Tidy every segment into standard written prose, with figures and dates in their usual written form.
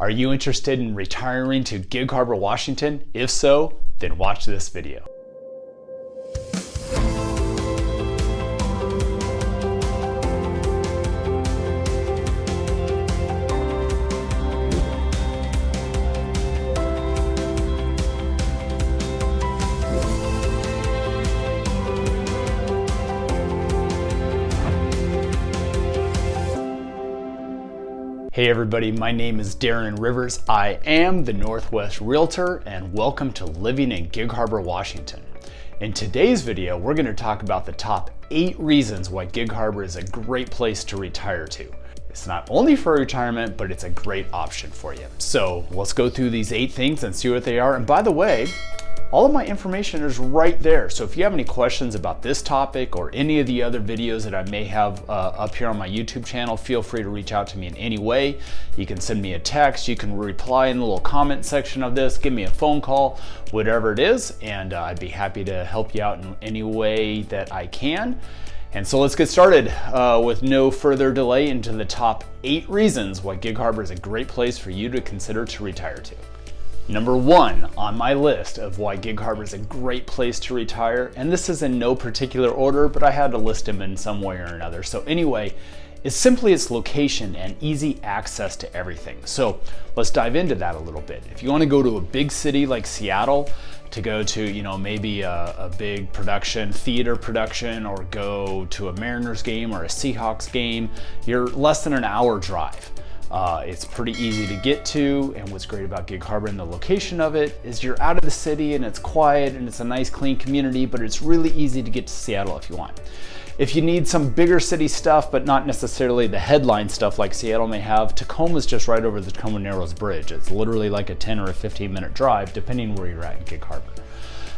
Are you interested in retiring to Gig Harbor, Washington? If so, then watch this video. Hey everybody, my name is Darren Rivers. I am the Northwest Realtor and welcome to Living in Gig Harbor, Washington. In today's video, we're going to talk about the top 8 reasons why Gig Harbor is a great place to retire to. It's not only for retirement, but it's a great option for you. So let's go through these 8 things and see what they are. And by the way, all of my information is right there. So if you have any questions about this topic or any of the other videos that I may have up here on my YouTube channel, feel free to reach out to me in any way. You can send me a text, you can reply in the little comment section of this, give me a phone call, whatever it is, and I'd be happy to help you out in any way that I can. And so let's get started with no further delay into the top 8 reasons why Gig Harbor is a great place for you to consider to retire to. Number 1 on my list of why Gig Harbor is a great place to retire, and this is in no particular order, but I had to list them in some way or another. So anyway, it's simply its location and easy access to everything. So let's dive into that a little bit. If you want to go to a big city like Seattle to go to, maybe a big theater production, or go to a Mariners game or a Seahawks game, you're less than an hour drive. It's pretty easy to get to, and what's great about Gig Harbor and the location of it is you're out of the city and it's quiet and it's a nice clean community, but it's really easy to get to Seattle if you want. If you need some bigger city stuff, but not necessarily the headline stuff like Seattle may have, Tacoma's just right over the Tacoma Narrows Bridge. It's literally like a 10 or a 15-minute drive, depending where you're at in Gig Harbor.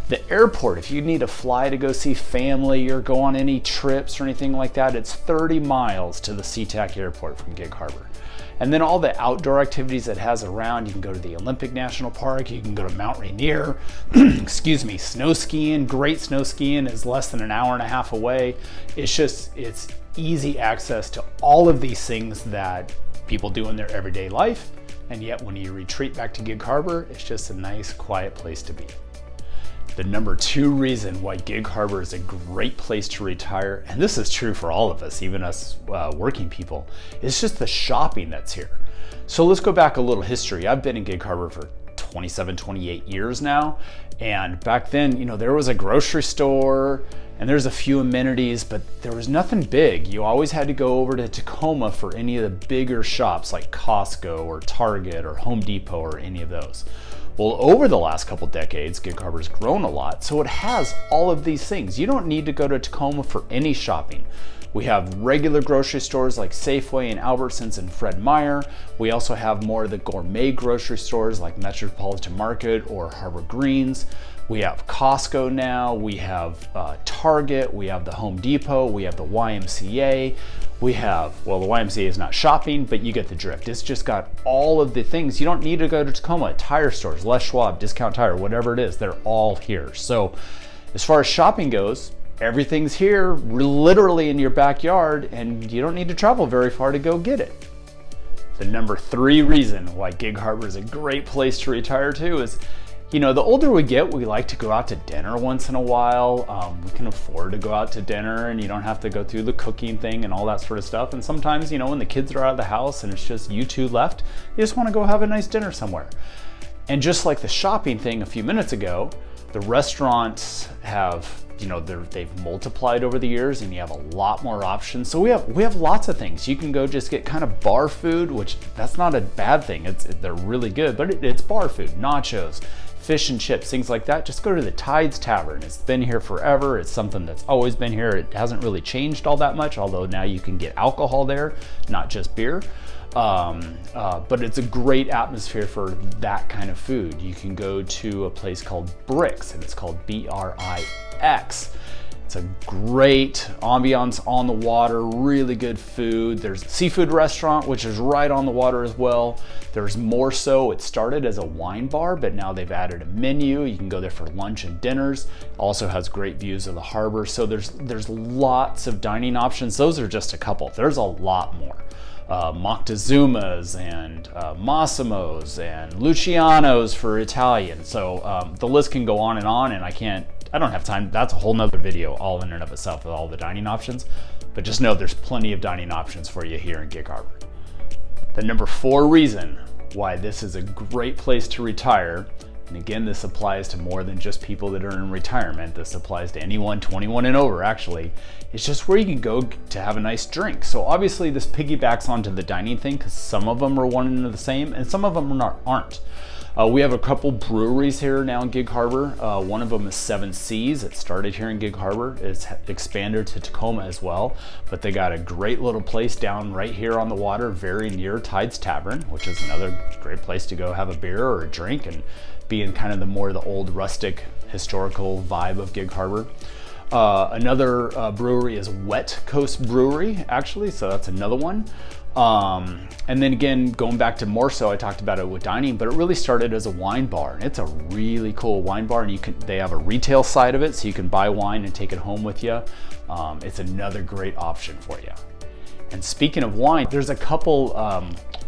The airport, if you need to fly to go see family or go on any trips or anything like that, it's 30 miles to the SeaTac Airport from Gig Harbor. And then all the outdoor activities it has around, you can go to the Olympic National Park, you can go to Mount Rainier, excuse me, snow skiing, great snow skiing is less than an hour and a half away. It's easy access to all of these things that people do in their everyday life. And yet when you retreat back to Gig Harbor, it's just a nice, quiet place to be. The number 2 reason why Gig Harbor is a great place to retire, and this is true for all of us, even us working people, is just the shopping that's here. So let's go back a little history. I've been in Gig Harbor for 27, 28 years now. And back then, there was a grocery store and there's a few amenities, but there was nothing big. You always had to go over to Tacoma for any of the bigger shops like Costco or Target or Home Depot or any of those. Well, over the last couple decades, Gig Harbor's grown a lot, so it has all of these things. You don't need to go to Tacoma for any shopping. We have regular grocery stores like Safeway and Albertsons and Fred Meyer. We also have more of the gourmet grocery stores like Metropolitan Market or Harbor Greens. We have Costco now, we have Target, we have the Home Depot, we have the YMCA. We have, the YMCA is not shopping, but you get the drift. It's just got all of the things. You don't need to go to Tacoma. Tire stores, Les Schwab, Discount Tire, whatever it is, they're all here. So as far as shopping goes, everything's here, literally in your backyard, and you don't need to travel very far to go get it. The number 3 reason why Gig Harbor is a great place to retire to is, the older we get, we like to go out to dinner once in a while. We can afford to go out to dinner and you don't have to go through the cooking thing and all that sort of stuff. And sometimes, when the kids are out of the house and it's just you two left, you just want to go have a nice dinner somewhere. And just like the shopping thing a few minutes ago, the restaurants have, they've multiplied over the years and you have a lot more options. So we have lots of things. You can go just get kind of bar food, which that's not a bad thing. They're really good, but it's bar food, nachos, fish and chips, things like that. Just go to the Tides Tavern. It's been here forever. It's something that's always been here. It hasn't really changed all that much, although now you can get alcohol there, not just beer. But it's a great atmosphere for that kind of food. You can go to a place called Brix, and it's called BRIX. It's a great ambiance on the water, really good food. There's a seafood restaurant, which is right on the water as well. There's more so, it started as a wine bar, but now they've added a menu. You can go there for lunch and dinners. Also has great views of the harbor. So there's lots of dining options. Those are just a couple. There's a lot more. Moctezuma's and Massimo's and Luciano's for Italian. So the list can go on, and I don't have time. That's a whole nother video all in and of itself with all the dining options. But just know there's plenty of dining options for you here in Gig Harbor. The number 4 reason why this is a great place to retire, and again, this applies to more than just people that are in retirement. This applies to anyone 21 and over, actually. It's just where you can go to have a nice drink. So obviously this piggybacks onto the dining thing because some of them are one and the same and some of them aren't. We have a couple breweries here now in Gig Harbor. One of them is 7 Seas. It started here in Gig Harbor. It's expanded to Tacoma as well, but they got a great little place down right here on the water, very near Tides Tavern, which is another great place to go have a beer or a drink and be in kind of the old rustic historical vibe of Gig Harbor. Another brewery is Wet Coast Brewery, actually, so that's another one. And then again, going back to more so, I talked about it with dining, but it really started as a wine bar. And it's a really cool wine bar, and they have a retail side of it, so you can buy wine and take it home with you. It's another great option for you. And speaking of wine, there's a couple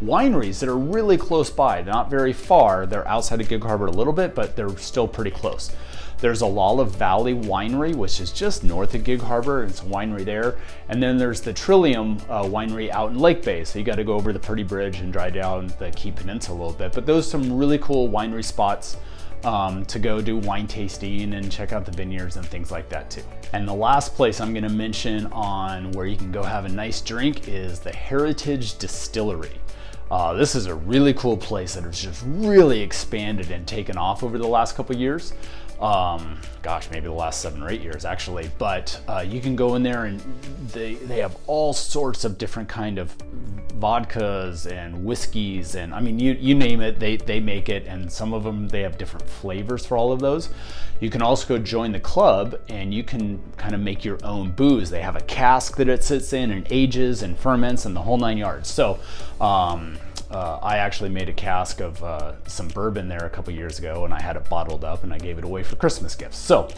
wineries that are really close by, not very far. They're outside of Gig Harbor a little bit, but they're still pretty close. There's a Lala Valley Winery, which is just north of Gig Harbor. It's a winery there. And then there's the Trillium Winery out in Lake Bay. So you got to go over the Pretty Bridge and drive down the Key Peninsula a little bit. But those are some really cool winery spots to go do wine tasting and check out the vineyards and things like that too. And the last place I'm going to mention on where you can go have a nice drink is the Heritage Distillery. This is a really cool place that has just really expanded and taken off over the last couple years. Gosh, maybe the last 7 or 8 years actually, but you can go in there and they have all sorts of different kind of vodkas and whiskeys, and I mean, you name it, they make it, and some of them, they have different flavors for all of those. You can also go join the club and you can kind of make your own booze. They have a cask that it sits in and ages and ferments and the whole 9 yards. So I actually made a cask of some bourbon there a couple years ago, and I had it bottled up and I gave it away for Christmas gifts. So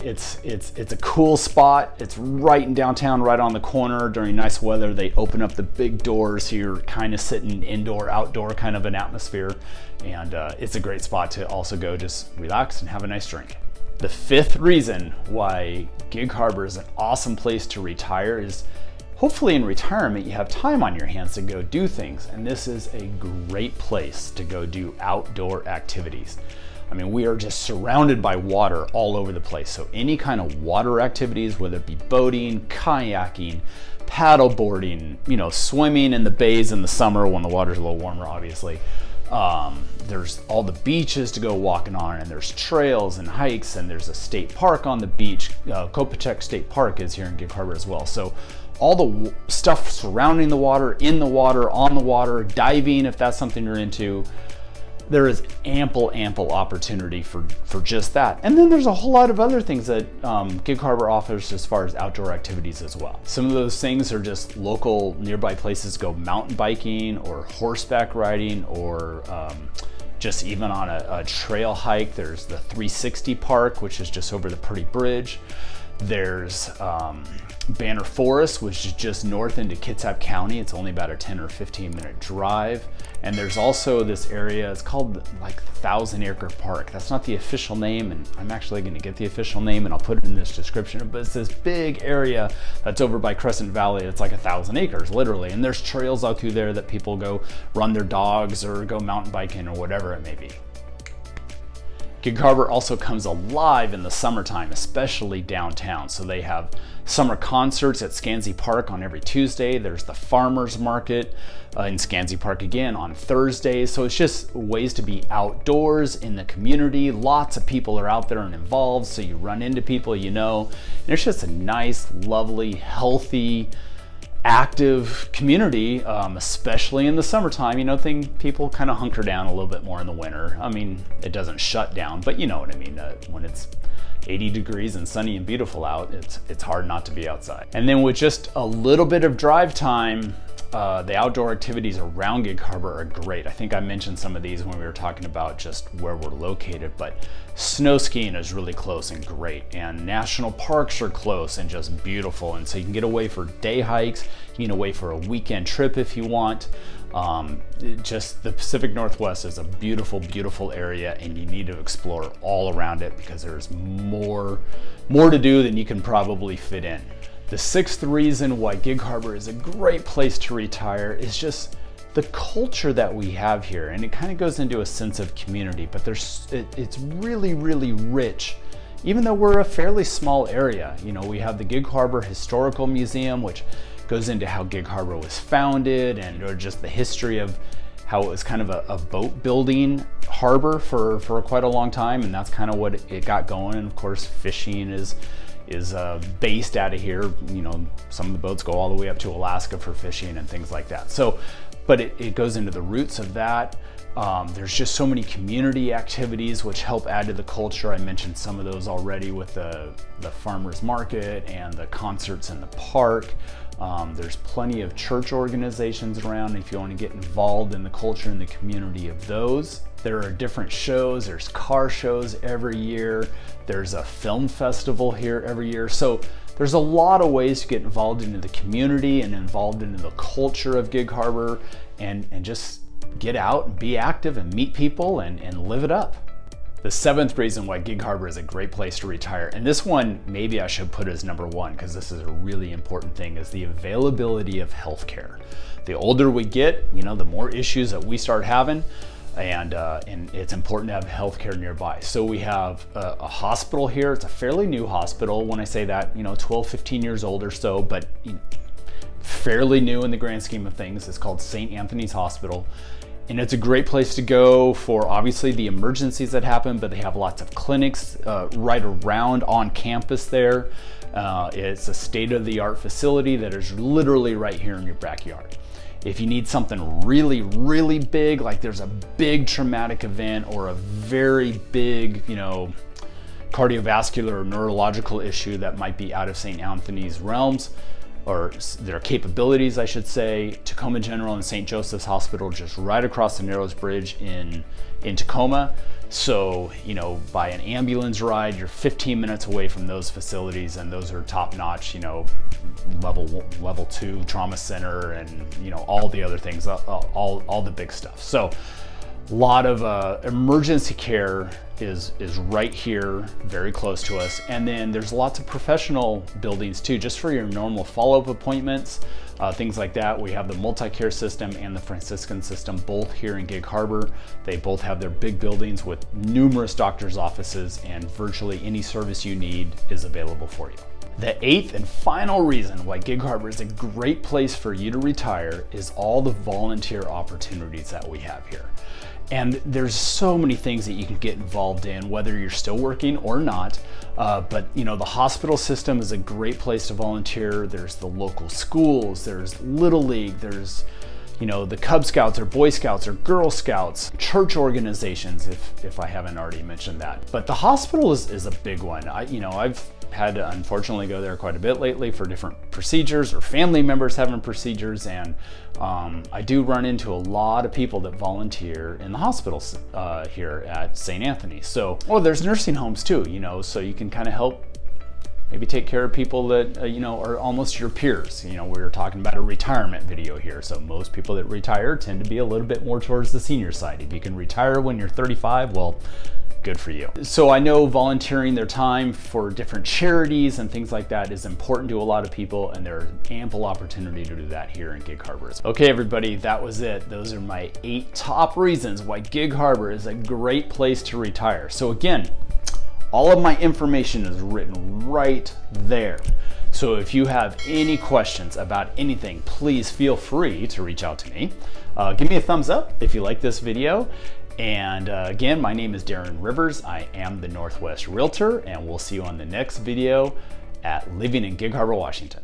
it's a cool spot. It's right in downtown, right on the corner. During nice weather, they open up the big doors, so you're kind of sitting indoor, outdoor kind of an atmosphere, and it's a great spot to also go just relax and have a nice drink. The 5th reason why Gig Harbor is an awesome place to retire is hopefully in retirement you have time on your hands to go do things, and this is a great place to go do outdoor activities. I mean, we are just surrounded by water all over the place, so any kind of water activities, whether it be boating, kayaking, paddle boarding, swimming in the bays in the summer when the water's a little warmer, obviously. There's all the beaches to go walking on, and there's trails and hikes, and there's a state park on the beach. Kopechek State Park is here in Gig Harbor as well. So all the stuff surrounding the water, in the water, on the water, diving if that's something you're into. There is ample opportunity for just that. And then there's a whole lot of other things that Gig Harbor offers as far as outdoor activities as well. Some of those things are just local nearby places to go mountain biking or horseback riding, or just even on a trail hike. There's the 360 Park, which is just over the Pretty Bridge. There's Banner Forest, which is just north into Kitsap County. It's only about a 10 or 15 minute drive. And there's also this area, it's called like 1,000 Acre Park. That's not the official name, and I'm actually going to get the official name and I'll put it in this description, but it's this big area that's over by Crescent Valley. It's like 1,000 acres, literally. And there's trails out through there that people go run their dogs or go mountain biking or whatever it may be. Gig Harbor also comes alive in the summertime, especially downtown. So they have summer concerts at Scansey Park on every Tuesday. There's the farmers market in Scansey Park again on Thursdays. So it's just ways to be outdoors in the community. Lots of people are out there and involved, so you run into people you know. And it's just a nice, lovely, healthy, active community, especially in the summertime. People kind of hunker down a little bit more in the winter. I mean, it doesn't shut down, but you know what I mean. When it's 80 degrees and sunny and beautiful out, it's hard not to be outside. And then with just a little bit of drive time, the outdoor activities around Gig Harbor are great. I think I mentioned some of these when we were talking about just where we're located, but snow skiing is really close and great, and national parks are close and just beautiful, and so you can get away for day hikes, you can get away for a weekend trip if you want. Just the Pacific Northwest is a beautiful, beautiful area, and you need to explore all around it because there's more to do than you can probably fit in. The sixth reason why Gig Harbor is a great place to retire is just the culture that we have here, and it kind of goes into a sense of community, but it's really, really rich. Even though we're a fairly small area, you know, we have the Gig Harbor Historical Museum, which goes into how Gig Harbor was founded or just the history of how it was kind of a boat building harbor for quite a long time, and that's kind of what it got going. And of course, fishing is based out of here. You know, some of the boats go all the way up to Alaska for fishing and things like that. So, but it goes into the roots of that. There's just so many community activities which help add to the culture. I mentioned some of those already with the farmers market and the concerts in the park. There's plenty of church organizations around if you want to get involved in the culture and the community of those. There are different shows, there's car shows every year, there's a film festival here every year. So there's a lot of ways to get involved into the community and involved into the culture of Gig Harbor and just get out and be active and meet people and live it up. The seventh reason why Gig Harbor is a great place to retire, and this one maybe I should put as number one because this is a really important thing, is the availability of healthcare. The older we get, you know, the more issues that we start having, and it's important to have healthcare nearby. So we have a hospital here. It's a fairly new hospital. When I say that, you know, 12, 15 years old or so, but fairly new in the grand scheme of things. It's called St. Anthony's Hospital. And it's a great place to go for obviously the emergencies that happen, but they have lots of clinics right around on campus there. It's a state-of-the-art facility that is literally right here in your backyard. If you need something really, really big, like there's a big traumatic event or a very big, you know, cardiovascular or neurological issue that might be out of St. Anthony's realms, or their capabilities, I should say, Tacoma General and St. Joseph's Hospital just right across the Narrows Bridge in Tacoma. So, you know, by an ambulance ride, you're 15 minutes away from those facilities, and those are top-notch, you know, level 2 trauma center and, you know, all the other things, all the big stuff. So a lot of emergency care is right here, very close to us. And then there's lots of professional buildings too, just for your normal follow-up appointments, things like that. We have the multi-care system and the Franciscan system, both here in Gig Harbor. They both have their big buildings with numerous doctor's offices, and virtually any service you need is available for you. The eighth and final reason why Gig Harbor is a great place for you to retire is all the volunteer opportunities that we have here. And there's so many things that you can get involved in, whether you're still working or not. But you know, the hospital system is a great place to volunteer. There's the local schools, there's Little League, there's, you know, the Cub Scouts or Boy Scouts or Girl Scouts, church organizations, if I haven't already mentioned that. But the hospital is a big one. I've had to unfortunately go there quite a bit lately for different procedures or family members having procedures, and I do run into a lot of people that volunteer in the hospitals here at St. Anthony. So, there's nursing homes too, you know, so you can kind of help maybe take care of people that you know, are almost your peers. You know, we were talking about a retirement video here, so most people that retire tend to be a little bit more towards the senior side. If you can retire when you're 35, well, good for you. So I know volunteering their time for different charities and things like that is important to a lot of people, and there's ample opportunity to do that here in Gig Harbor. Okay, everybody, that was it. Those are my 8 top reasons why Gig Harbor is a great place to retire. So again, all of my information is written right there. So if you have any questions about anything, please feel free to reach out to me. Give me a thumbs up if you like this video. And again, my name is Darren Rivers. I am the Northwest Realtor, and we'll see you on the next video at Living in Gig Harbor, Washington.